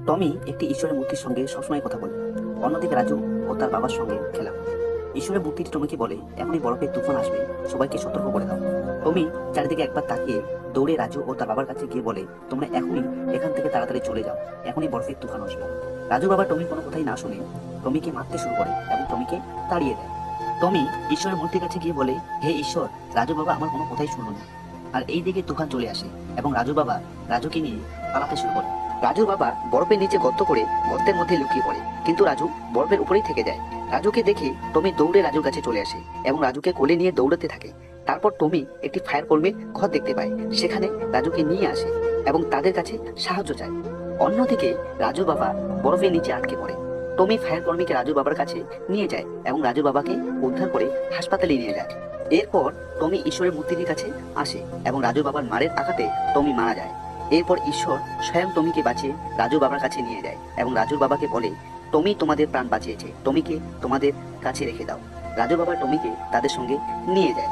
টমি একটি ঈশ্বরের মূর্তির সঙ্গে সবসময় কথা বলে। অন্যদিকে রাজু ও তার বাবার সঙ্গে খেলা করে। ঈশ্বরের মূর্তিটি টমিকে বলে, এখনই বরফের তুফান আসবে, সবাইকে সতর্ক করে দাও। টমি চারিদিকে একবার তাকিয়ে দৌড়ে রাজু ও তার বাবার কাছে গিয়ে বলে, তোমরা এখনই এখান থেকে তাড়াতাড়ি চলে যাও, এখনই বরফের তুফান আসবে। রাজু বাবা টমির কোনো কথাই না শুনে টমিকে মারতে শুরু করে এবং টমিকে তাড়িয়ে দেয়। টমি ঈশ্বরের মূর্তির কাছে গিয়ে বলে, হে ঈশ্বর, রাজু বাবা আমার কোনো কথাই শুনল না। আর এই দিকে তুফান চলে আসে এবং রাজু বাবা রাজুকে নিয়ে পালাতে শুরু করে। রাজুর বাবা বরফের নিচে গর্ত করে গর্তের মধ্যে লুকিয়ে পড়ে, কিন্তু রাজু বরফের উপরেই থেকে যায়। রাজুকে দেখে টমি দৌড়ে রাজুর কাছে চলে আসে এবং রাজুকে কোলে নিয়ে দৌড়াতে থাকে। তারপর টমি একটি ফায়ার কর্মীর ঘর দেখতে পায়, সেখানে রাজুকে নিয়ে আসে এবং তাদের কাছে সাহায্য চায়। অন্যদিকে রাজুর বাবা বরফের নিচে আটকে পড়ে। টমি ফায়ার কর্মীকে রাজু বাবার কাছে নিয়ে যায় এবং রাজু বাবাকে উদ্ধার করে হাসপাতালে নিয়ে যায়। এরপর টমি ঈশ্বরের মূর্তিটির কাছে আসে এবং রাজু বাবার মারের আঘাতে টমি মারা যায়। এরপর ঈশ্বর স্বয়ং টমিকে বাঁচিয়ে রাজু বাবার কাছে নিয়ে যায় এবং রাজুর বাবাকে বলে, টমি তোমাদের প্রাণ বাঁচিয়েছে, টমিকে তোমাদের কাছে রেখে দাও। রাজু বাবা টমিকে তাদের সঙ্গে নিয়ে যায়।